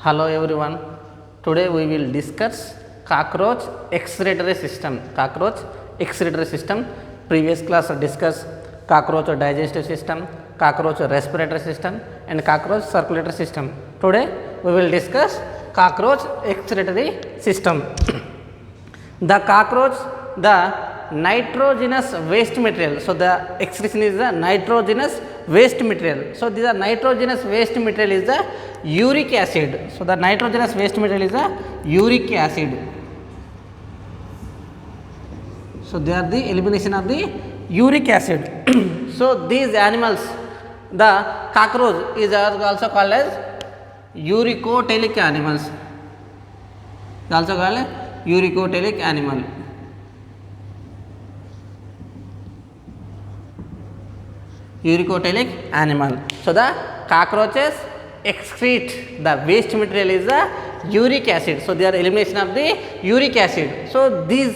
Hello everyone. Today we will discuss cockroach excretory system. Cockroach excretory system. Previous class discussed cockroach digestive system, cockroach respiratory system, and cockroach circulatory system. Today we will discuss cockroach excretory system. The cockroach, the nitrogenous waste material. So the excretion is the nitrogenous waste material. So this nitrogenous waste material is the uric acid. So the nitrogenous waste material is the uric acid. So they are the elimination of the uric acid. So these animals, the cockroach is also called as uricotelic animals. Also called uricotelic animal. Uricotelic animal. So the cockroaches excrete the waste material is the uric acid. So they are elimination of the uric acid. So these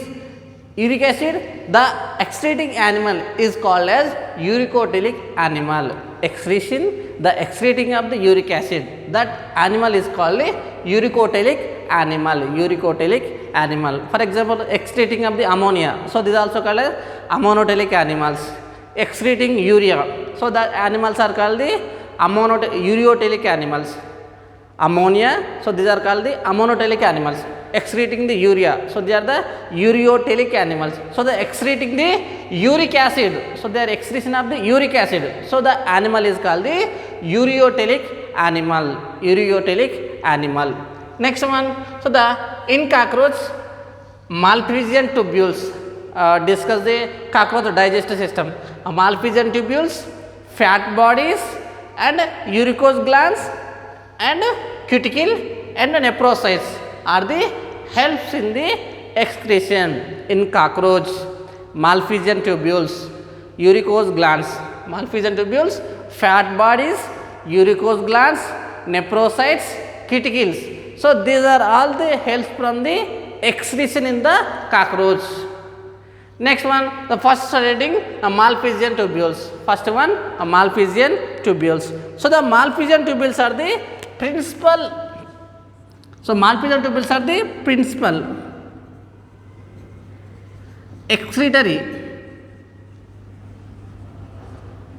uric acid, the excreting animal is called as uricotelic animal. Excretion, the excreting of the uric acid, that animal is called a uricotelic animal. Uricotelic animal. For example, excreting of the ammonia. So this is also called as ammonotelic animals. Excreting urea. So the animals are called the ureotelic animals. Ammonia. So these are called the ammonotelic animals. Excreting the urea. So they are the ureotelic animals. So they are excreting the uric acid. So they are excretion of the uric acid. So the animal is called the ureotelic animal. Ureotelic animal. Next one. So the in cockroach Malpighian tubules. Discuss the cockroach digestive system. Malpighian tubules, fat bodies, and uricose glands, and cuticle and nephrocytes are the helps in the excretion in cockroach. Malpighian tubules, uricose glands, Malpighian tubules, fat bodies, uricose glands, nephrocytes, cuticles. So these are all the helps from the excretion in the cockroach. Next one, the first studying Malpighian tubules. First one, Malpighian tubules. So the Malpighian tubules are the principal. So Malpighian tubules are the principal excretory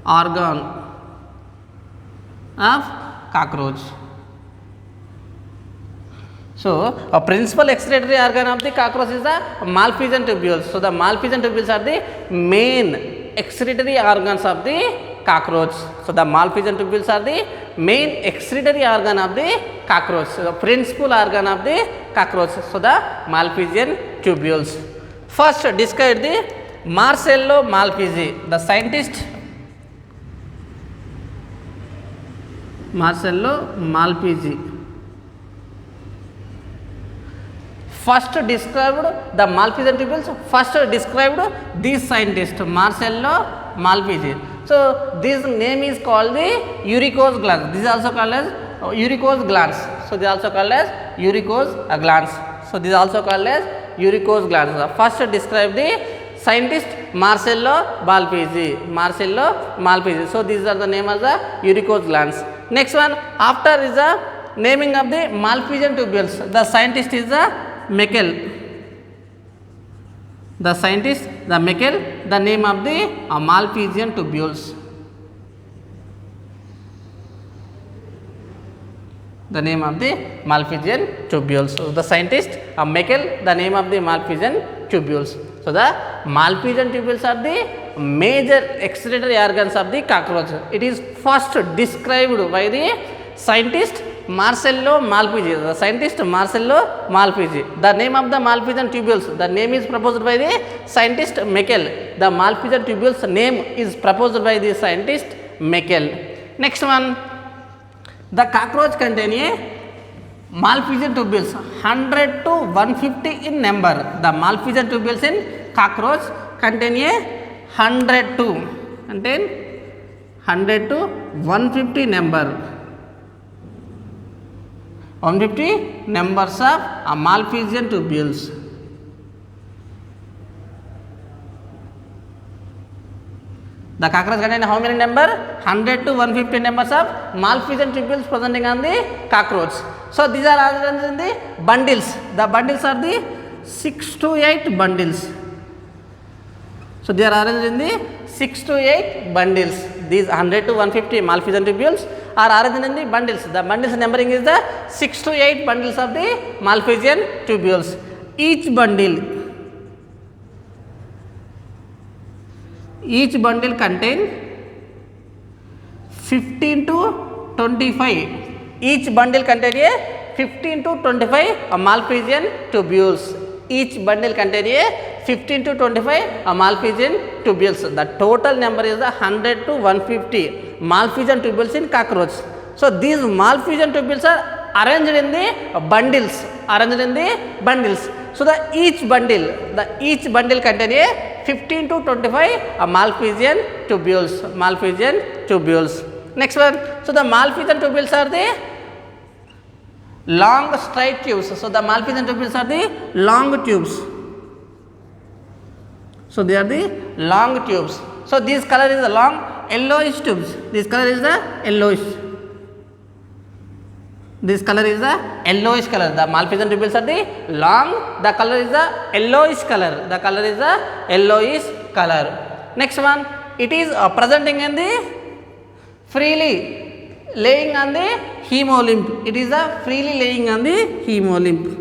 organ of cockroach. So a principal excretory organ of the cockroach is the Malpighian tubules. So the Malpighian tubules are the main excretory organs of the cockroach. So the Malpighian tubules are the main excretory organ of the cockroach. So the principal organ of the cockroach. So the Malpighian tubules. First describe the Marcello Malpighi. The scientist Marcello Malpighi first described the Malpighian tubules. First described this scientist Marcello Malpighi. So this name is called the uricose glands. This is also called as uricose glands. So this is also called as uricose glands. So this is also called as uricose glands. First describe the scientist Marcello Malpighi. Marcello Malpighi. So these are the name of the uricose glands. Next one, after is the naming of the Malpighian tubules. The scientist is the Meckel. The scientist, the Meckel, the name of the Malpighian tubules. The name of the Malpighian tubules. So the scientist, Meckel, the name of the Malpighian tubules. So the Malpighian tubules are the major excretory organs of the cockroach. It is first described by the scientist Marcello Malpighi. The scientist Marcello Malpighi. The name of the Malpighian tubules, the name is proposed by the scientist Meckel. The Malpighian tubules name is proposed by the scientist Meckel. Next one, the cockroach contain a Malpighian tubules 100 to 150 in number. The Malpighian tubules in cockroach contain a 100 to 150 number. 150 numbers of Malpighian tubules. The cockroach contain how many number? 100 to 150 numbers of malphizian tubules presenting on the cockroach. So these are arranged in the bundles. The bundles are the 6 to 8 bundles. So they are arranged in the 6 to 8 bundles. These 100 to 150 malphizian tubules are arranged in the bundles. The bundles numbering is the 6 to 8 bundles of the malphizian tubules. Each bundle contain 15 to 25. Each bundle contain a 15 to 25 malphizian tubules. Each bundle contain a 15 to 25 malphizian tubules. The total number is the 100 to 150 malphizian tubules in cockroach. So these malphizian tubules are arranged in the bundles. So each bundle contain a 15 to 25 malphizian tubules. Next one. So the malphizian tubules are the long straight tubes. So the malphizian tubules are the long tubes. So they are the long tubes. So this color is the long yellowish tubes. This color is the yellowish. This color is the yellowish color. The malphizian tubules are the long. The color is the yellowish color. Next one. It is presenting in the freely laying on the hemolymph. It is a freely laying on the hemolymph.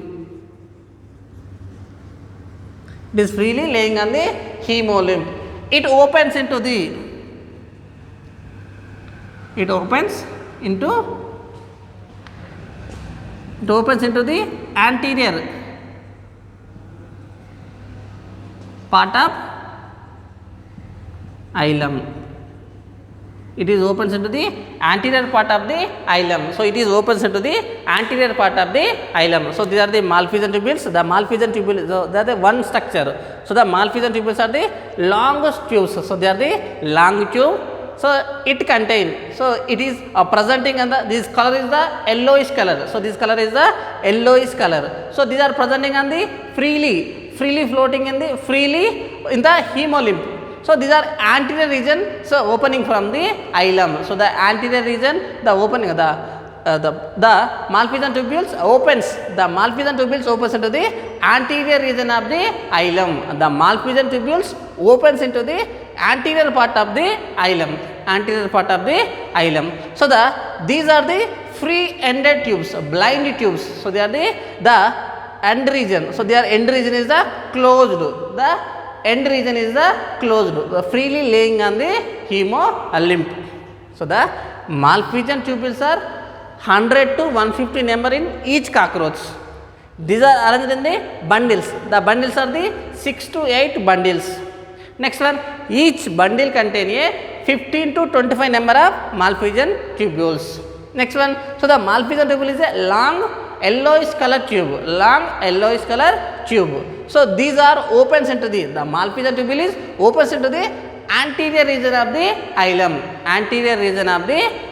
It is freely laying on the hemolymph. It opens into the anterior part of hilum. It is opens into the anterior part of the hilum. So it is opens into the anterior part of the hilum. So these are the malphizian tubules. The malphizian tubules, they are the one structure. So the malphizian tubules are the longest tubes. So they are the long tube. So it contain. So it is presenting on the, this color is the yellowish color. So this color is the yellowish color. So these are presenting on the freely floating in the hemolymph. So these are anterior region, so opening from the hilum. So the anterior region, the opening, the malphizian tubules opens. The malphizian tubules opens into the anterior region of the hilum. The malphizian tubules opens into the anterior part of the hilum. So these are the free-ended tubes, blind tubes. So they are the end region. So their end region is the closed. The end region is the closed, freely laying on the hemolymph. So the malphizian tubules are 100 to 150 number in each cockroach. These are arranged in the bundles. The bundles are the 6 to 8 bundles. Next one, each bundle contain a 15 to 25 number of malphizian tubules. Next one, so the malphizian tubule is a long yellowish color tube. So these are opens into the malphizian tubule is opens into the anterior region of the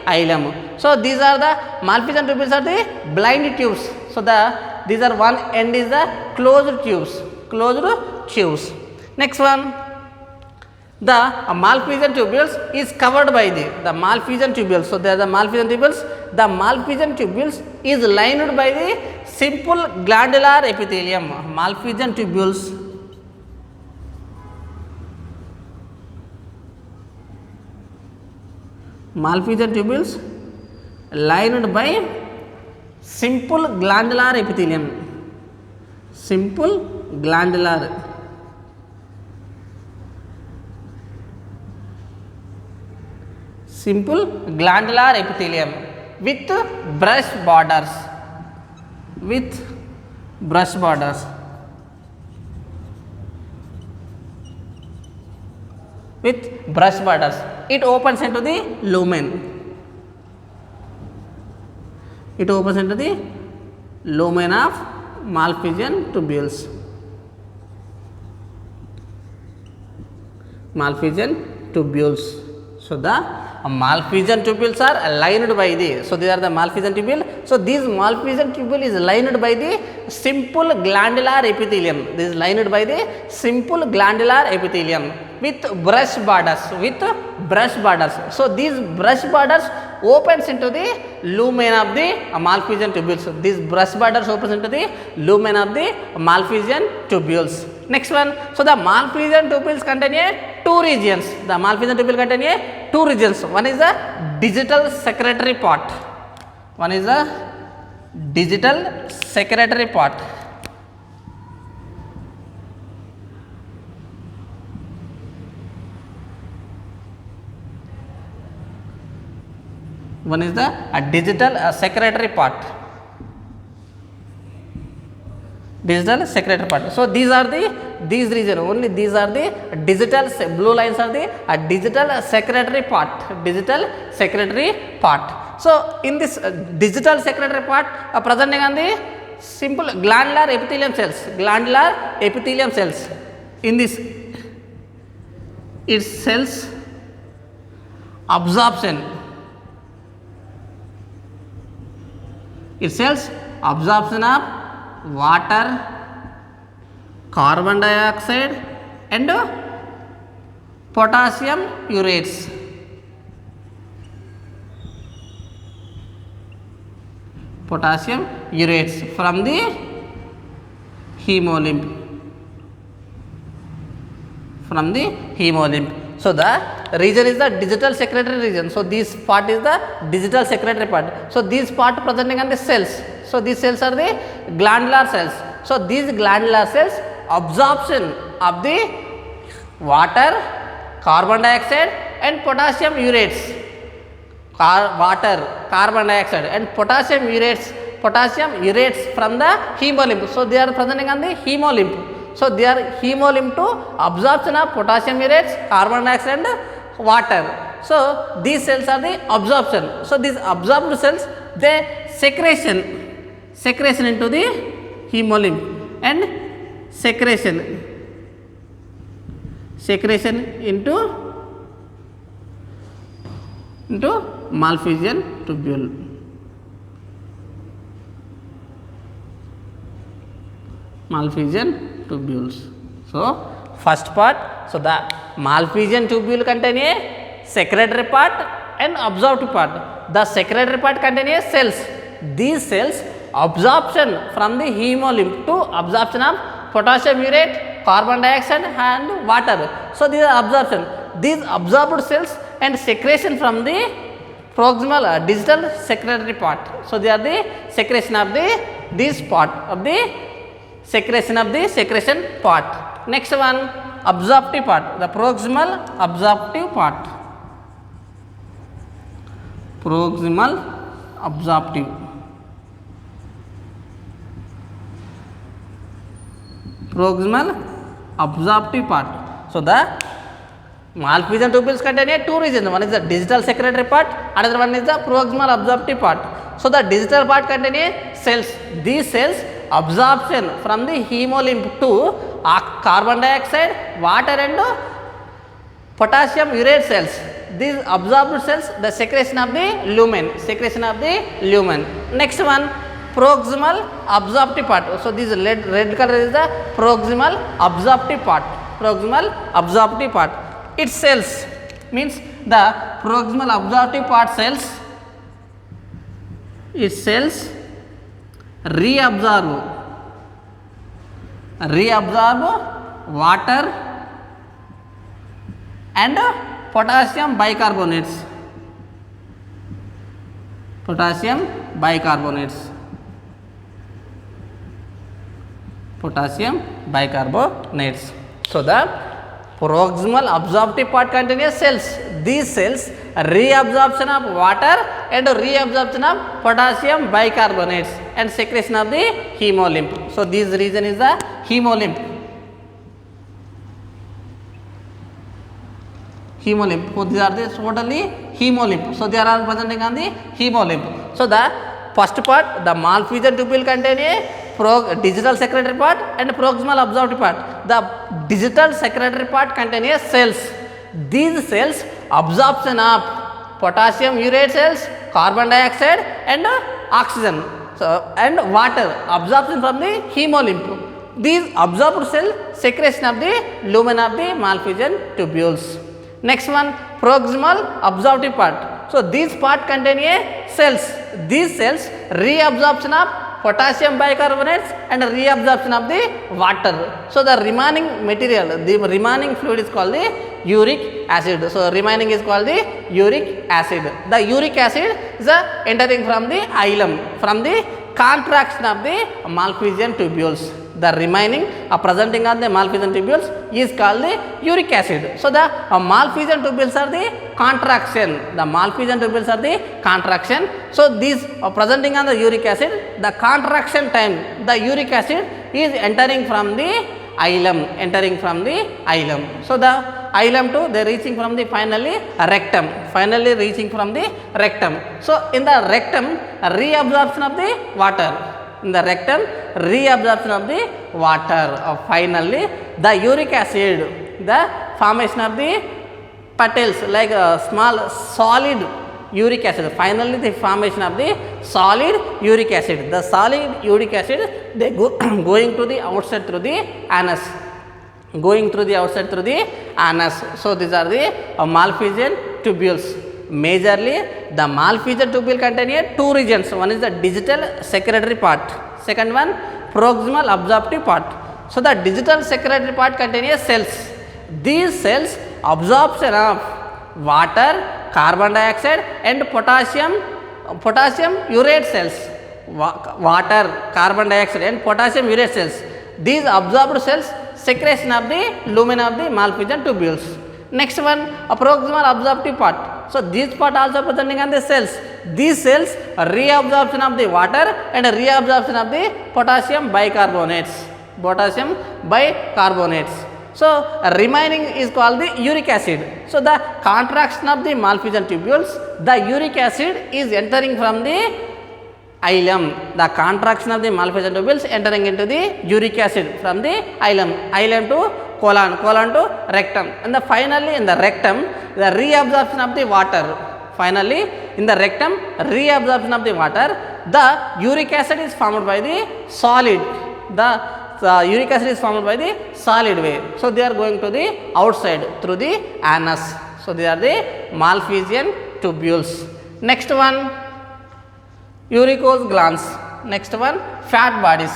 hilum. So these are the malphizian tubules are the blind tubes. So these are one end is the closed tubes. Next one, the malphizian tubules is covered by the malphizian tubules. So there are the malphizian tubules. The malphizian tubules is lined by the simple glandular epithelium. Malphizian tubules lined by simple glandular epithelium. Simple glandular epithelium with brush borders. It opens into the lumen. Of malphizian tubules. So the malphizian tubules are lined by the, so these are the malphizian tubule. So this malphizian tubule is lined by the simple glandular epithelium. with brush borders, with brush borders. So these brush borders opens into the lumen of the Malpighian tubules. These brush borders opens into the lumen of the Malpighian tubules. Next one, so the Malpighian tubules contain two regions. The Malpighian tubule contain two regions. One is the digital secretory part. One is the digital secretory part. One is the digital secretory part. Digital secretory part. So these are these region, only these are the digital, blue lines are the digital secretory part. Digital secretory part. So in this digital secretory part, presenting on the simple glandular epithelium cells. Glandular epithelium cells. In this, its cells absorption. It cells absorption of water, carbon dioxide and potassium urates. Potassium urates from the hemolymph. From the hemolymph. So the region is the digital secretory region. So this part is the digital secretory part. So this part presenting on the cells. So these cells are the glandular cells. So these glandular cells absorption of the water, carbon dioxide and potassium urates. Water, carbon dioxide and potassium urates from the hemolymph. So they are presenting on the hemolymph. So they are hemolymph to absorption of potassium urates, carbon dioxide and water. So these cells are the absorption. So these absorbed cells, they secretion into the hemolymph and secretion into Malpighian tubule. Malpighian tubules. So first part, so the Malpighian tubule contain a secretory part and absorptive part. The secretory part contain a cells. These cells absorption from the hemolymph to absorption of potassium urate, carbon dioxide and water. So these are absorption. These absorbed cells and secretion from the proximal digital secretory part. So they are the secretion of this part of the secretion part. Next one, absorptive part, the proximal absorptive part. Proximal absorptive. Proximal absorptive part. So the Malpighian tubules contain two regions. One is the digital secretory part, another one is the proximal absorptive part. So the digital part contain cells. These cells absorption from the hemolymph to carbon dioxide, water and potassium urate cells. These absorbed cells, the secretion of the lumen. Next one, proximal absorptive part. So this red color is the proximal absorptive part. Its cells means the proximal absorptive part cells. Its cells reabsorb water and potassium bicarbonates. So the proximal absorptive part contains cells. These cells reabsorption of water and reabsorption of potassium bicarbonates and secretion of the hemolymph. So this region is the hemolymph. So these are the totally hemolymph. So they are all presenting on the hemolymph. So the first part, the Malpighian tubule contain a digital secretory part and proximal absorptive part. The digital secretory part contains cells. These cells absorption of potassium urate cells, carbon dioxide and oxygen, so and water absorption from the hemolymph. these absorbed cell secretion of the lumen of the Malpighian tubules. Next one, proximal absorptive part. So these part contain a cells. These cells reabsorption of potassium bicarbonates and reabsorption of the water. So the remaining material, the remaining fluid is called the uric acid. So remaining is called the uric acid. The uric acid is entering from the ileum, from the contraction of the Malpighian tubules. The remaining presenting on the Malpighian tubules is called the uric acid. So the Malpighian tubules are the contraction. The Malpighian tubules are the contraction. So these presenting on the uric acid, the contraction time, the uric acid is entering from the ileum, entering from the ileum. So the ileum to they reaching from the finally rectum, finally reaching from the rectum. So in the rectum, reabsorption of the water. In the rectum, reabsorption of the water. Finally, the uric acid, the formation of the petals like a small solid uric acid. Finally, the formation of the solid uric acid. The solid uric acid, they go going to the outside through the anus. Going through the outside through the anus. So these are the Malpighian tubules. Majorly, the Malpighian tubule contain two regions. One is the digital secretory part. Second one, proximal absorptive part. So the digital secretory part contains cells. These cells absorption of water, carbon dioxide and potassium urate cells. Water, carbon dioxide and potassium urate cells. These absorbed cells secretion of the lumen of the Malpighian tubules. Next one, a proximal absorptive part. So this part also presenting on the cells. These cells reabsorption of the water and reabsorption of the potassium bicarbonates. Potassium bicarbonates. So remaining is called the uric acid. So the contraction of the Malpighian tubules, the uric acid is entering from the ileum. The contraction of the Malpighian tubules entering into the uric acid from the ileum. Ileum to colon, colon to rectum, and the finally in the rectum, the reabsorption of the water. Finally, in the rectum, reabsorption of the water, the uric acid is formed by the solid. The uric acid is formed by the solid way. So they are going to the outside through the anus. So they are the Malpighian tubules. Next one, uricose glands. Next one, fat bodies.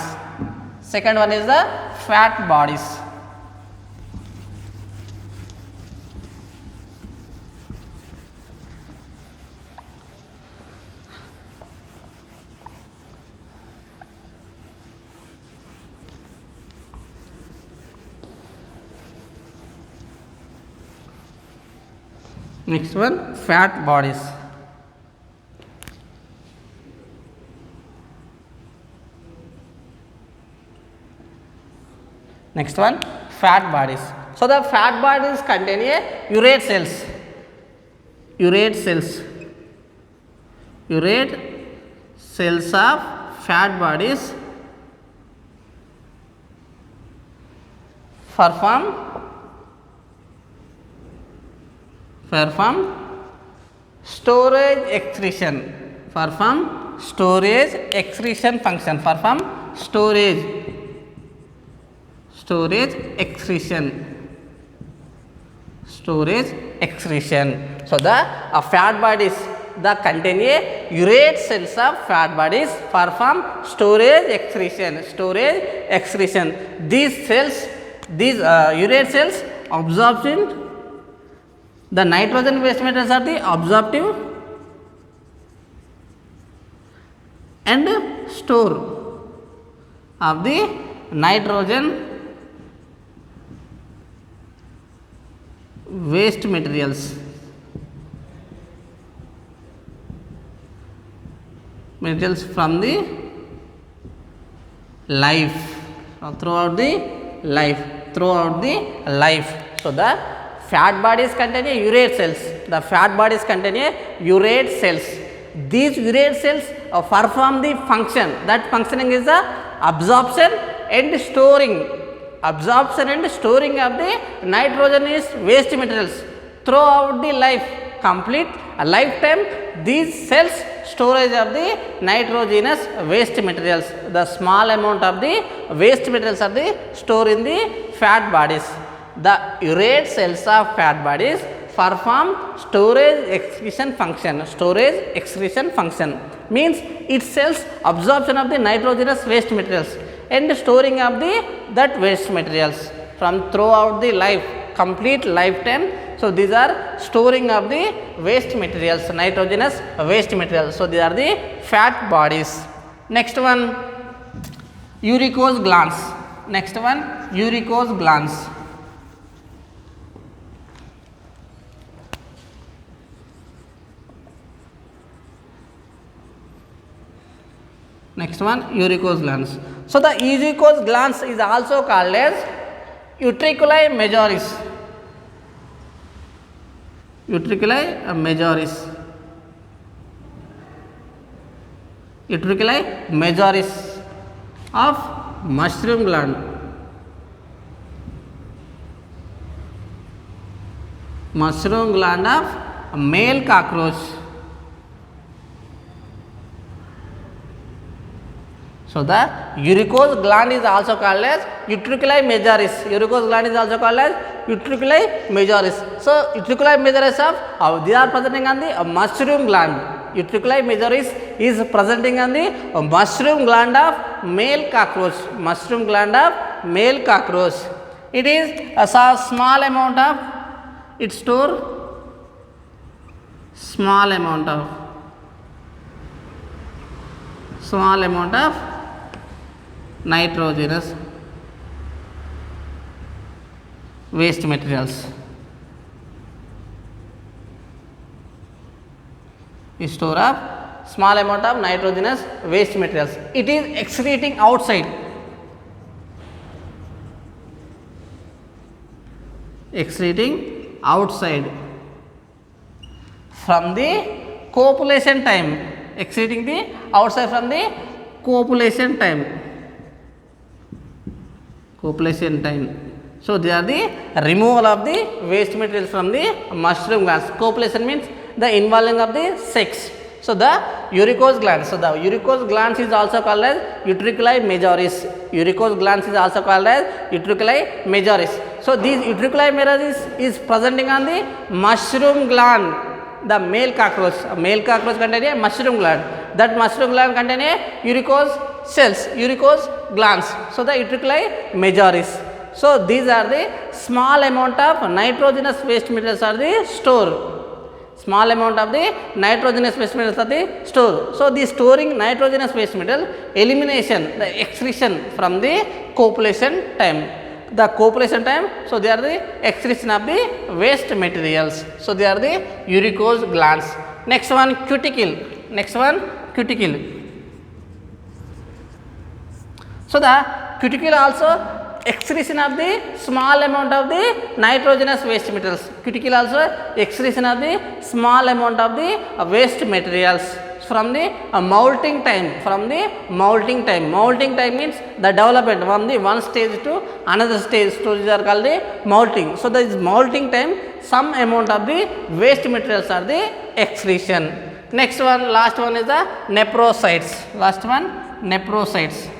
Second one is the fat bodies. Next one, fat bodies. Next one, fat bodies. So the fat bodies contain a urate cells. Urate cells. Urate cells of fat bodies perform storage excretion. Perform storage excretion function. Perform storage excretion. So the fat bodies, the contain a urate cells of fat bodies perform storage excretion. These cells, these urate cells absorption the nitrogen waste metals are the absorptive and store of the nitrogen waste materials. From the life, throughout the life. So the fat bodies contain a urate cells. The fat bodies contain a urate cells. These urate cells perform the function. That functioning is the absorption and storing of the nitrogenous waste materials throughout the life. Complete a lifetime, these cells storage of the nitrogenous waste materials. The small amount of the waste materials are the stored in the fat bodies. The urate cells of fat bodies perform storage excretion function. Storage excretion function means it cells absorption of the nitrogenous waste materials and storing of the that waste materials from throughout the life, complete lifetime. So these are storing of the waste materials, nitrogenous waste materials. So these are the fat bodies. Next one, uricose glands. Next one, uricose glands. Next one, uricose glands. So the uricose glands is also called as utriculi majoris. Utriculi majoris. Utriculi majoris of mushroom gland. Mushroom gland of male cockroach. So the uricose gland is also called as utriculi majoris. Uricose gland is also called as utriculi majoris. So utriculi majoris of they are presenting on the mushroom gland. Utriculi majoris is presenting on the mushroom gland of male cockroach. Mushroom gland of male cockroach. It is a small amount of it store small amount of nitrogenous waste materials. Store of small amount of nitrogenous waste materials. It is excreting outside. Excreting outside from the copulation time. Excreting the outside from the copulation time. Copulation time. So they are the removal of the waste materials from the mushroom glands. Copulation means the involving of the sex. So the uricose glands. So the uricose glands is also called as utriculi majoris. Uricose glands is also called as utriculi majoris. So these utriculi majoris is presenting on the mushroom gland. The male cockroach. Male cockroach contain a mushroom gland. That mushroom gland contain a uricose cells, uricose glands. So the utriculi majoris. So these are the small amount of nitrogenous waste materials are the store. Small amount of the nitrogenous waste materials are the store. So the storing nitrogenous waste material, elimination, the excretion from the copulation time. The copulation time, so they are the excretion of the waste materials. So they are the uricose glands. Next one, cuticle. Next one, cuticle. So the cuticle also excretion of the small amount of the nitrogenous waste materials. Cuticle also excretion of the small amount of the waste materials from the molting time. From the molting time. Molting time means the development from the one stage to another stage. Stages are called the molting. So this molting time, some amount of the waste materials are the excretion. Next one, last one is the nephrocytes. Last one, nephrocytes.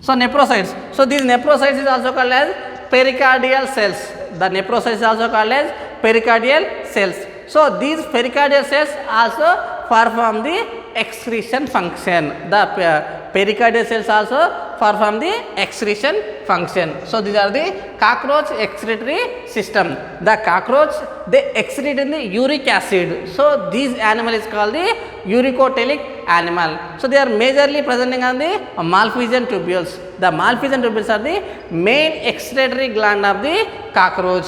So nephrocytes. So these nephrocytes is also called as pericardial cells. The nephrocytes is also called as pericardial cells. So these pericardial cells also perform the excretion function. The pericardial cells also perform the excretion function. So these are the cockroach excretory system. The cockroach, they excrete in the uric acid. So this animal is called the uricotelic animal. So they are majorly presenting on the Malpighian tubules. The Malpighian tubules are the main excretory gland of the cockroach.